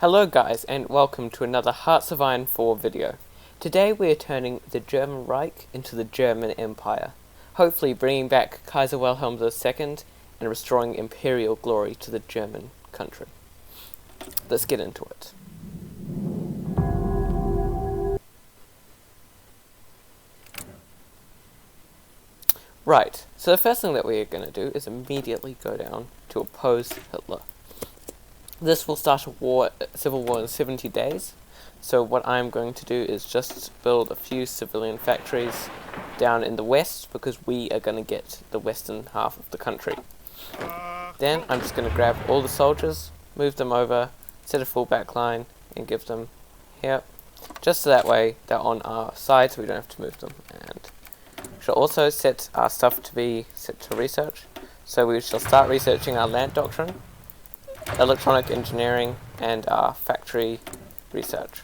Hello guys, and welcome to another Hearts of Iron 4 video. Today we are turning the German Reich into the German Empire, hopefully bringing back Kaiser Wilhelm II and restoring imperial glory to the German country. Let's get into it. Right, so the first thing that we are going to do is immediately go down to oppose Hitler. This will start a civil war in 70 days, so what I'm going to do is just build a few civilian factories down in the west, because we are going to get the western half of the country. Then I'm just going to grab all the soldiers, move them over, set a full back line, and give them here, just so that way they're on our side so we don't have to move them. And we shall also set our stuff to be set to research, so we shall start researching our land doctrine, electronic engineering, and our factory research,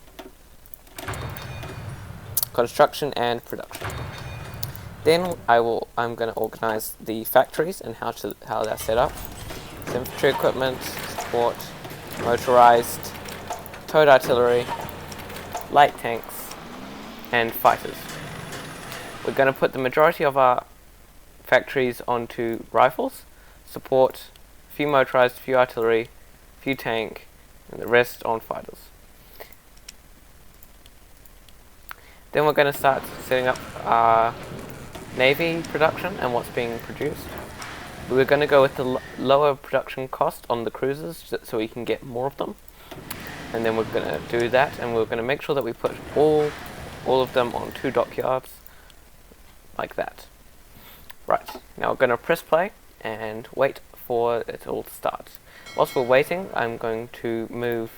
construction and production. Then I'm going to organize the factories and how they're set up. So infantry equipment, support, motorized, towed artillery, light tanks, and fighters. We're going to put the majority of our factories onto rifles, support, few motorized, few artillery, few tank, and the rest on fighters. Then we're going to start setting up our navy production and what's being produced. We're going to go with the lower production cost on the cruisers so we can get more of them. And then we're going to do that, and we're going to make sure that we put all of them on 2 dockyards, like that. Right, now we're going to press play and wait for it all to start. Whilst we're waiting, I'm going to move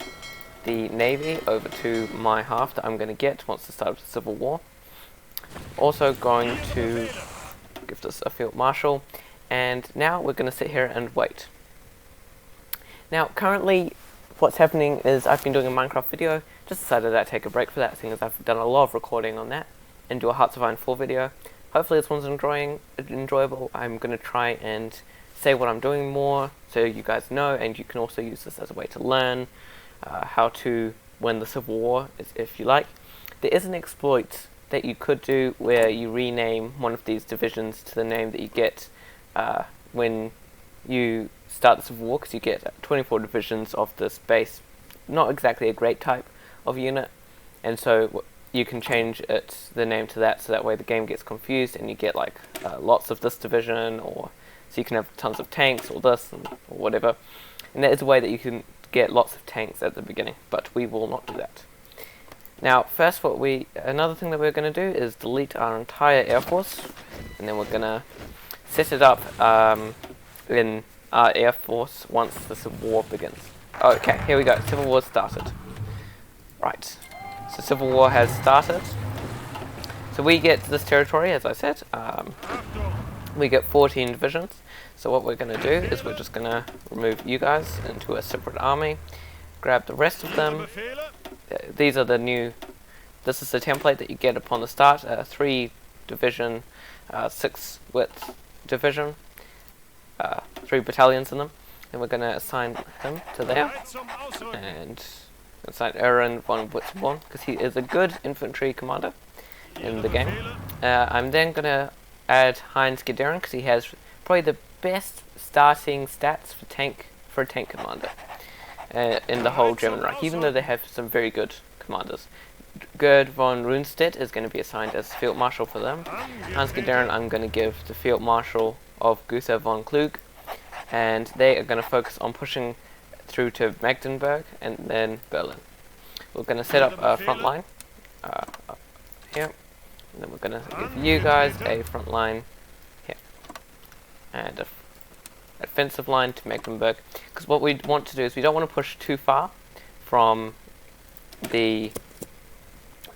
the navy over to my half that I'm going to get once the start of the Civil War. Also going to give this a field marshal, and now we're going to sit here and wait. Now currently what's happening is I've been doing a Minecraft video, just decided I'd take a break for that, seeing as I've done a lot of recording on that, and do a Hearts of Iron 4 video. Hopefully this one's enjoyable. I'm going to try and say what I'm doing more so you guys know, and you can also use this as a way to learn how to win the Civil War if you like. There is an exploit that you could do where you rename one of these divisions to the name that you get when you start the Civil War, because you get 24 divisions of this base, not exactly a great type of unit, and so you can change the name to that, so that way the game gets confused and you get like lots of this division, or so you can have tons of tanks or this or whatever. And that is a way that you can get lots of tanks at the beginning, but we will not do that. Now first another thing that we're going to do is delete our entire air force, and then we're going to set it up in our air force once the Civil War begins. Okay, here we go, Civil War started. Right, so Civil War has started. So we get this territory, as I said, we get 14 divisions. So what we're going to do is we're just going to remove you guys into a separate army, grab the rest of them. These are this is the template that you get upon the start, 3 division, 6 width division, 3 battalions in them. And we're going to assign him to there, and assign Aaron von Witzborn, because he is a good infantry commander in the game. I'm then going to add Heinz Guderian, because he has probably the best starting stats for a tank commander in the whole German Reich, even though they have some very good commanders. Gerd von Rundstedt is going to be assigned as Field Marshal for them. Heinz Guderian I'm going to give the Field Marshal of Gustav von Klug, and they are going to focus on pushing through to Magdeburg and then Berlin. We're going to set up a front line up here, and then we're going to give you guys a front line here, and a defensive line to Mecklenburg, because what we want to do is we don't want to push too far from the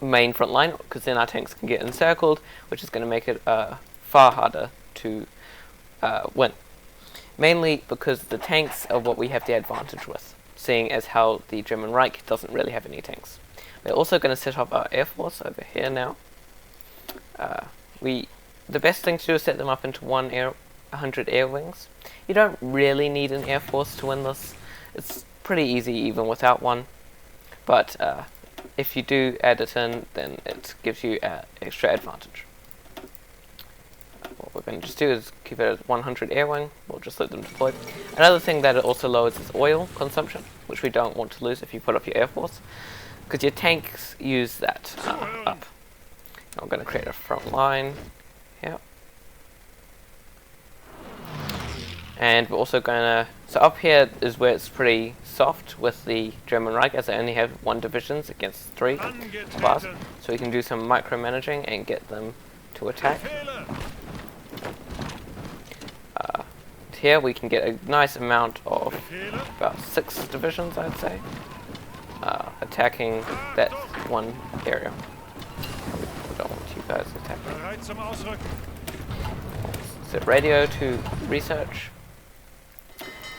main front line, because then our tanks can get encircled, which is going to make it far harder to win. Mainly because the tanks are what we have the advantage with, seeing as how the German Reich doesn't really have any tanks. We're also going to set up our air force over here now. The best thing to do is set them up into 100 air wings. You don't really need an air force to win this. It's pretty easy even without one. but if you do add it in, then it gives you extra advantage. What we're going to just do is keep it at 100 air wing. We'll just let them deploy. Another thing that it also lowers is oil consumption, which we don't want to lose if you put up your air force, because your tanks use that up. Now I'm going to create a front line here. And we're also going to, so up here is where it's pretty soft with the German Reich, as they only have 1 divisions against 3 of ours. So we can do some micromanaging and get them to attack. Here we can get a nice amount of, about 6 divisions I'd say, attacking that one area. We don't want you guys attacking. Set radio to research.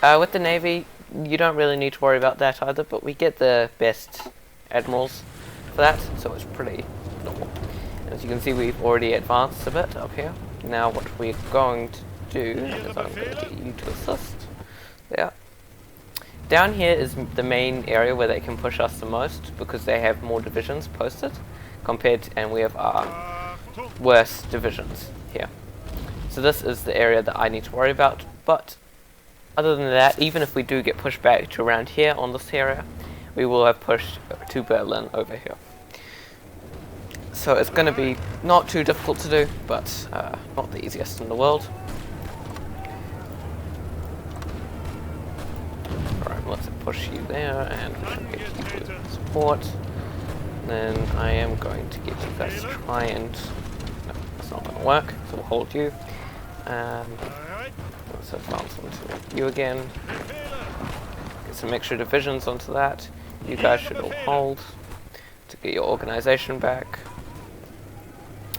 With the Navy, you don't really need to worry about that either, but we get the best admirals for that, so it's pretty normal. And as you can see, we've already advanced a bit up here. Now what we're going to do is I'm going to get you to assist. There. Down here is the main area where they can push us the most, because they have more divisions posted, compared to, and we have our worst divisions here. So this is the area that I need to worry about, but other than that, even if we do get pushed back to around here on this area, we will have pushed to Berlin over here. So it's going to be not too difficult to do, but not the easiest in the world. Alright, let's push you there, and we should get you to support. Then I am going to get you guys to try and... No, that's not going to work, so we'll hold you. Let's advance onto you again. Get some extra divisions onto that. You guys should all hold to get your organization back.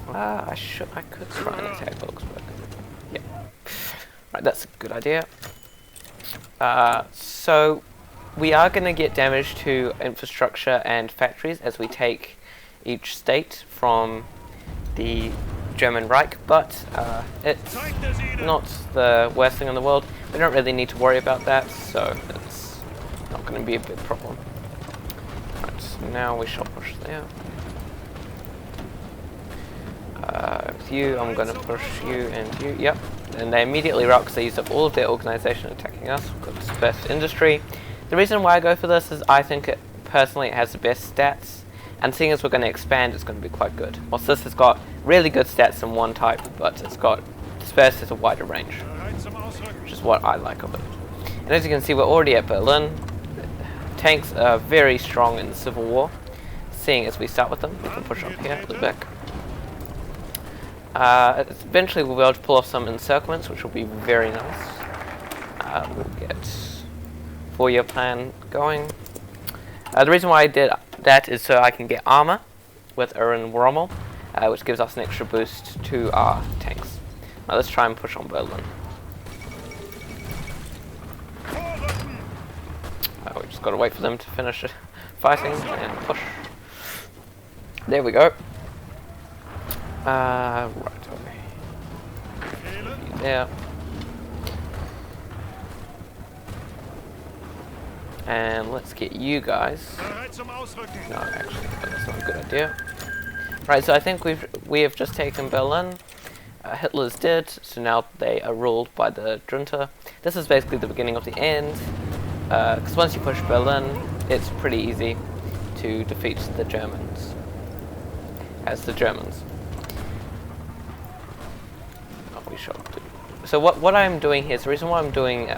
I could try and attack Augsburg. Yeah. Right, that's a good idea. So we are going to get damage to infrastructure and factories as we take each state from the German Reich, but it's not the worst thing in the world. We don't really need to worry about that, so it's not going to be a big problem. Right, so now we shall push there. With you, I'm going to push you and you, yep. And they immediately rock because they used up all of their organization attacking us. We've got dispersed industry. The reason why I go for this is I think personally it has the best stats, and seeing as we're going to expand, it's going to be quite good. Whilst this has got really good stats in one type, but it's got dispersed as a wider range, which is what I like of it. And as you can see, we're already at Berlin. Tanks are very strong in the Civil War. Seeing as we start with them, we can push up here, look back. Eventually we'll be able to pull off some encirclements, which will be very nice. We'll get 4-year plan going. The reason why I did that is so I can get armor with Erwin Rommel, which gives us an extra boost to our tanks. Now let's try and push on Berlin. We just got to wait for them to finish fighting and push. There we go. Right over there. And let's get you guys. No, actually, that's not a good idea. Right, so I think we have just taken Berlin. Hitler's dead, so now they are ruled by the junta. This is basically the beginning of the end, because once you push Berlin, it's pretty easy to defeat the Germans, as the Germans. We shall do. So what I'm doing here, so the reason why I'm doing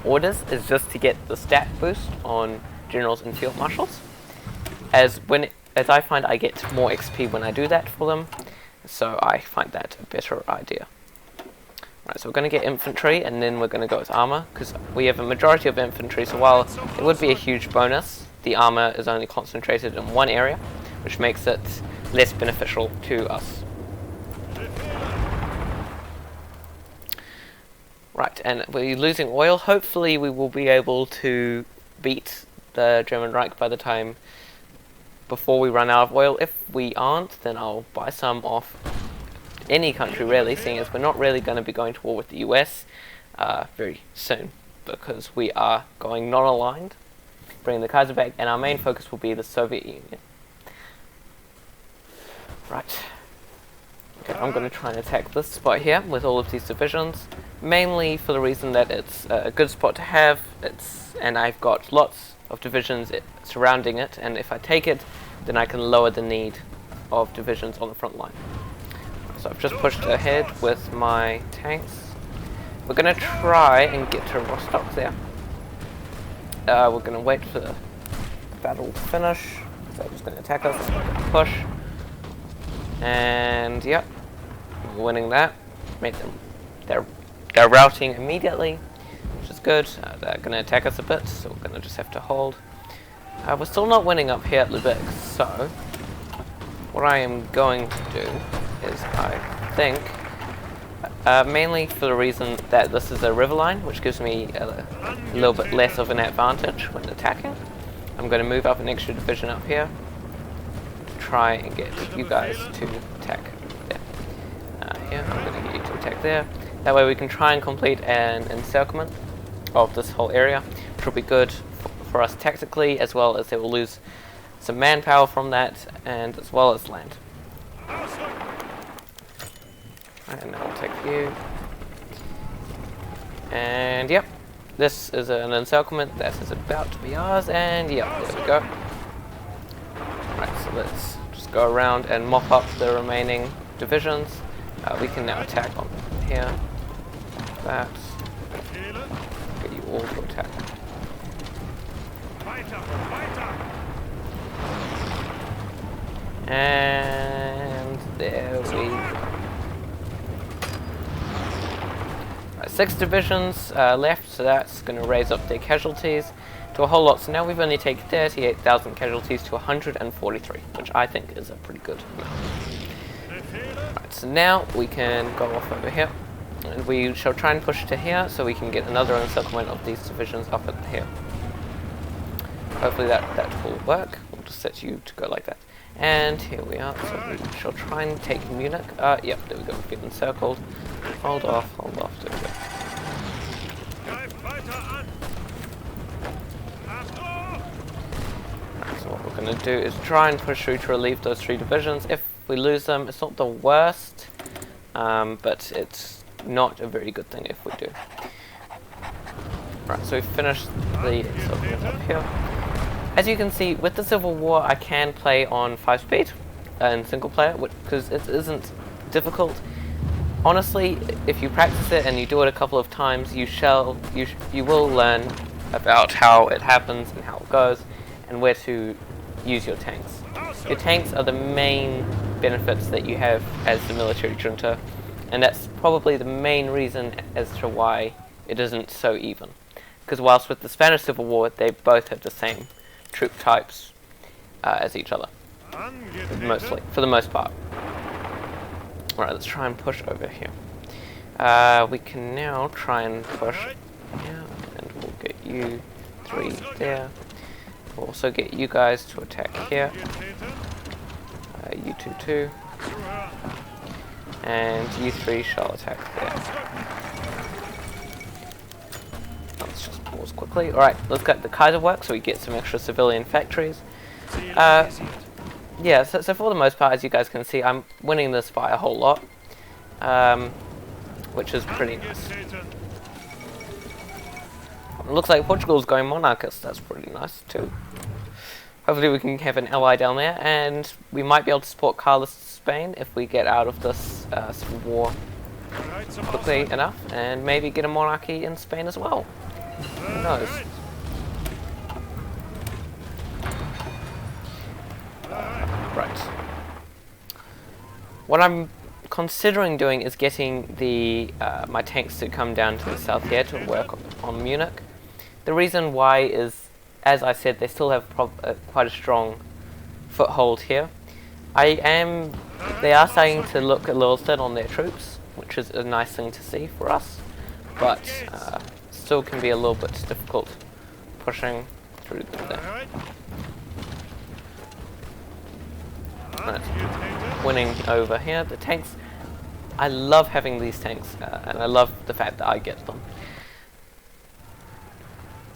orders is just to get the stat boost on generals and field marshals, as I find I get more XP when I do that for them, so I find that a better idea. Right, so we're going to get infantry, and then we're going to go with armor, because we have a majority of infantry, so while it would be a huge bonus, the armor is only concentrated in one area, which makes it less beneficial to us. Right, and we're losing oil. Hopefully we will be able to beat the German Reich by the time before we run out of oil. If we aren't, then I'll buy some off any country really, seeing as we're not really going to be going to war with the US very soon, because we are going non-aligned. bring the Kaiser back, and our main focus will be the Soviet Union. Right. Okay, I'm going to try and attack this spot here with all of these divisions, mainly for the reason that it's a good spot to have, and I've got lots of divisions surrounding it, and if I take it, then I can lower the need of divisions on the front line. So I've just pushed ahead with my tanks. We're going to try and get to Rostock there. We're going to wait for the battle to finish. So they're just going to attack us. We're going to push. And yep, we're winning that. They're routing immediately, which is good. They're going to attack us a bit, so we're going to just have to hold. We're still not winning up here at Lübeck, so what I am going to do is, I think, mainly for the reason that this is a river line, which gives me a little bit less of an advantage when attacking, I'm going to move up an extra division up here to try and get you guys to attack there. Here, I'm going to get you to attack there. That way we can try and complete an encirclement of this whole area, which will be good for us tactically, as well as they will lose some manpower from that, and as well as land. And I'll take you. And yep, this is an encirclement that is about to be ours, and yep, there we go. Right, so let's just go around and mop up the remaining divisions. We can now attack on here. That. Get you all to attack. And there we go. 6 divisions left, so that's going to raise up their casualties to a whole lot. So now we've only taken 38,000 casualties to 143, which I think is a pretty good amount. Right, so now we can go off over here, and we shall try and push to here so we can get another encirclement of these divisions up at here. Hopefully that will work. We'll just set you to go like that. And here we are, so we shall try and take Munich. Yep, there we go, we've been encircled. Hold off, there we go. Right, so what we're going to do is try and push through to relieve those 3 divisions. If we lose them, it's not the worst, but it's not a very good thing if we do. Right, so we've finished the encirclement up here. As you can see, with the Civil War, I can play on 5 speed in single player, because it isn't difficult. Honestly, if you practice it and you do it a couple of times, you will learn about how it happens and how it goes, and where to use your tanks. Your tanks are the main benefits that you have as the military junta, and that's probably the main reason as to why it isn't so even. Because whilst with the Spanish Civil War, they both have the same troop types as each other, for the most part. Right, let's try and push over here. We can now try and push here, and we'll get you 3 there. We'll also get you guys to attack here. You 2 too. And you 3 shall attack there. Let's just pause quickly. Alright, let's get the Kaiser work so we get some extra civilian factories. Yeah, so for the most part, as you guys can see, I'm winning this by a whole lot, which is pretty nice. It looks like Portugal's going monarchist. That's pretty nice too. Hopefully we can have an ally down there, and we might be able to support Carlos Spain if we get out of this civil war quickly enough, and maybe get a monarchy in Spain as well. Who knows? Right. What I'm considering doing is getting the my tanks to come down to the south here to work on Munich. The reason why is, as I said, they still have quite a strong foothold here. They are starting to look a little thin on their troops, which is a nice thing to see for us, but still can be a little bit difficult pushing through there. Right. Winning over here. The tanks, I love having these tanks, and I love the fact that I get them.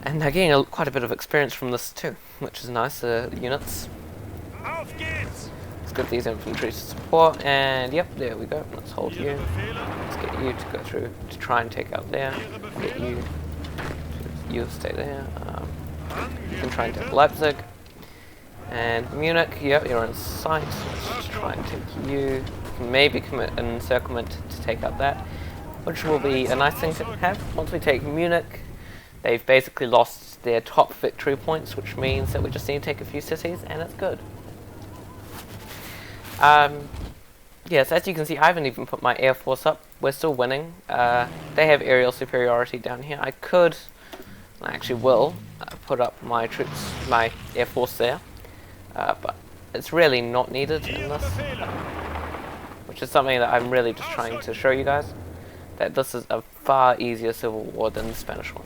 And they're getting quite a bit of experience from this too, which is nice, the units. Auf geht's! Let's get these infantry to support, and yep, there we go. Let's hold you. Let's get you to go through to try and take out there. Get you to stay there. You can try and take Leipzig. And Munich, yep, you're in sight. Let's just try and take you. You can maybe commit an encirclement to take out that, which will be a nice thing to have. Once we take Munich, they've basically lost their top victory points, which means that we just need to take a few cities, and it's good. Yes, as you can see, I haven't even put my air force up. We're still winning. They have aerial superiority down here. I could, I actually will, put up my troops, my air force there, but it's really not needed in this, which is something that I'm really just trying to show you guys, that this is a far easier civil war than the Spanish one.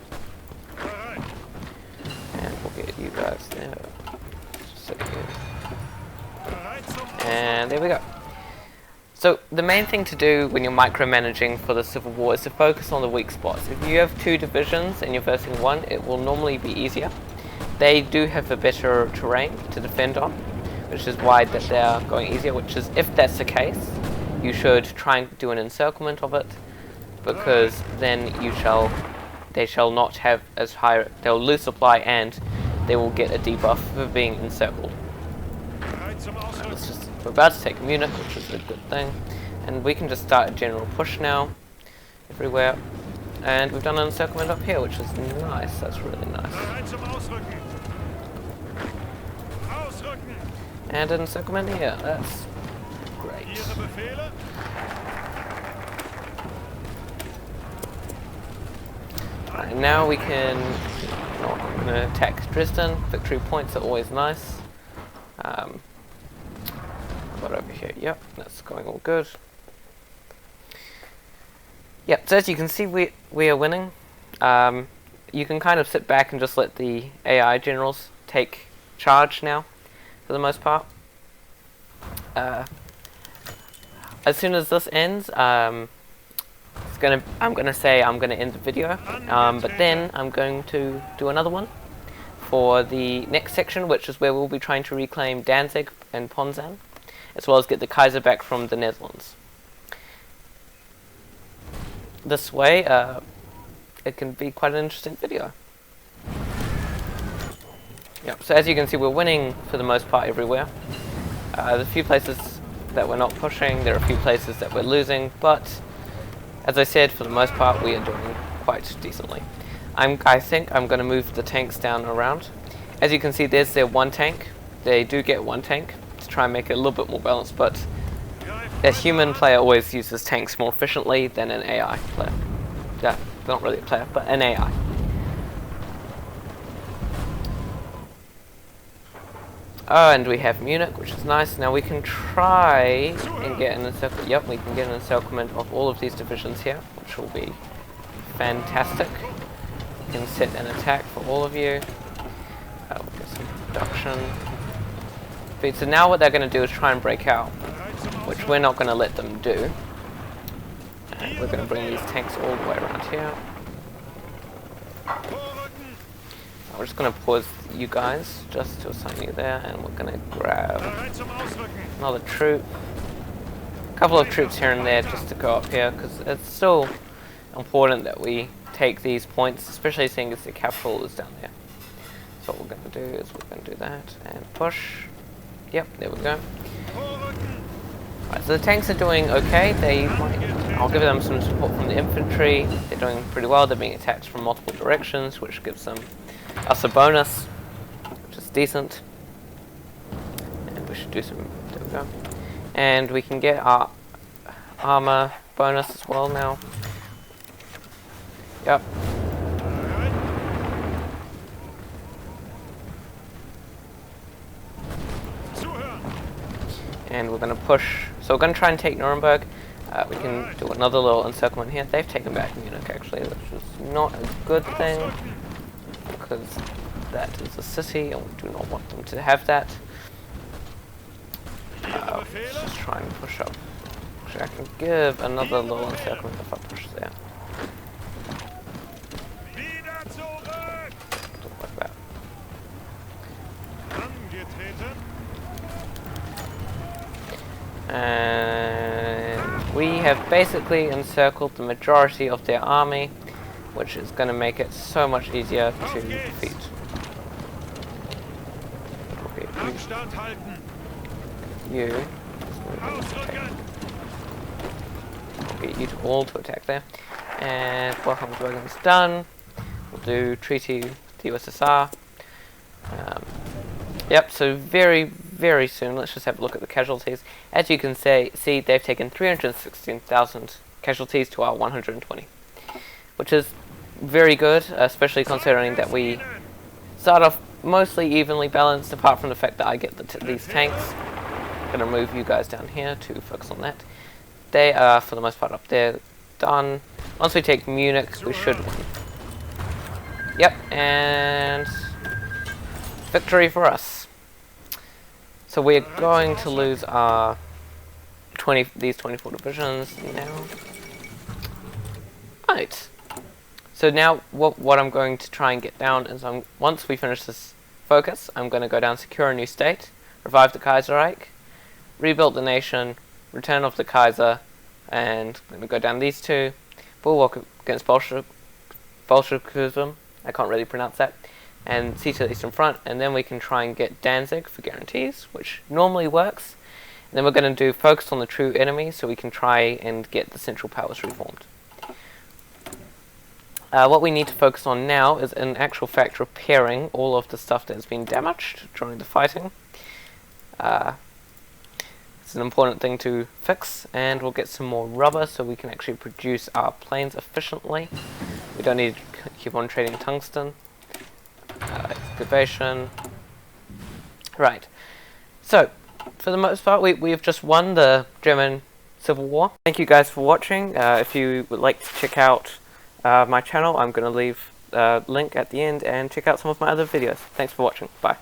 And we'll get you guys there. Just sit here. And there we go. So the main thing to do when you're micromanaging for the Civil War is to focus on the weak spots. If you have 2 divisions and you're versing 1, it will normally be easier. They do have a better terrain to defend on, which is why that they're going easier, which is, if that's the case, you should try and do an encirclement of it, because then they shall not have as high, they'll lose supply and they will get a debuff for being encircled. We're about to take Munich, which is a good thing, and we can just start a general push now everywhere. And we've done an encirclement up here, which is nice. That's really nice. And an encirclement here. That's great. Right, now we can attack Dresden. Victory points are always nice. Got over here, yep, that's going all good. Yep, so as you can see, we are winning. You can kind of sit back and just let the AI generals take charge now, for the most part. As soon as this ends, I'm gonna end the video, but then I'm going to do another one for the next section, which is where we'll be trying to reclaim Danzig and Ponzan, as well as get the Kaiser back from the Netherlands. This way, it can be quite an interesting video. Yep, so as you can see, we're winning for the most part everywhere. There's a few places that we're not pushing, there are a few places that we're losing, but as I said, for the most part, we are doing quite decently. I think I'm going to move the tanks down around. As you can see, there's their 1 tank. They do get 1 tank. Try and make it a little bit more balanced, but a human player always uses tanks more efficiently than an AI player. Yeah, not really a player, but an AI. Oh, and we have Munich, which is nice. Now we can try and get an encirclement. Yep, we can get an encirclement of all of these divisions here, which will be fantastic. We can set an attack for all of you. We'll get some production. So now what they're going to do is try and break out, which we're not going to let them do. And we're going to bring these tanks all the way around here. We're just going to pause you guys just to assign you there, and we're going to grab another troop. A couple of troops here and there just to go up here, because it's still important that we take these points, especially seeing as the capital is down there. So what we're going to do is we're going to do that and push. Yep, there we go. Right, so the tanks are doing okay. I'll give them some support from the infantry. They're doing pretty well. They're being attacked from multiple directions, which gives us a bonus, which is decent. And we should do some. There we go. And we can get our armor bonus as well now. Yep. And we're going to push, so we're going to try and take Nuremberg. We can do another little encirclement here. They've taken back Munich actually, which is not a good thing, because that is a city and we do not want them to have that. Let's just try and push up. Actually, I can give another little encirclement if I push there. Aufgetreten. And we have basically encircled the majority of their army, which is going to make it so much easier to defeat. Abstand halten. You. Ausrücken. We'll get you to all to attack there. And welcome to Dragon's done. We'll do treaty with the USSR. Yep, so very soon, let's just have a look at the casualties. As you can see, they've taken 316,000 casualties to our 120. Which is very good, especially considering that we start off mostly evenly balanced, apart from the fact that I get these tanks. I'm going to move you guys down here to focus on that. They are, for the most part, up there. Done. Once we take Munich, we should win. Yep, and victory for us. So we're going to lose our these 24 divisions now. Right. So now what I'm going to try and get down is once we finish this focus, I'm going to go down, secure a new state, revive the Kaiserreich, rebuild the nation, return of the Kaiser, and I'm going to go down these two. Bulwark against Bolshevism, I can't really pronounce that, and siege the Eastern Front, and then we can try and get Danzig for guarantees, which normally works. And then we're going to do focus on the true enemy, so we can try and get the Central Powers reformed. What we need to focus on now is in actual fact repairing all of the stuff that has been damaged during the fighting. It's an important thing to fix, and we'll get some more rubber so we can actually produce our planes efficiently. We don't need to keep on trading tungsten. Excavation. Right. So, for the most part, we've just won the German Civil War. Thank you guys for watching. If you would like to check out my channel, I'm going to leave a link at the end, and check out some of my other videos. Thanks for watching. Bye.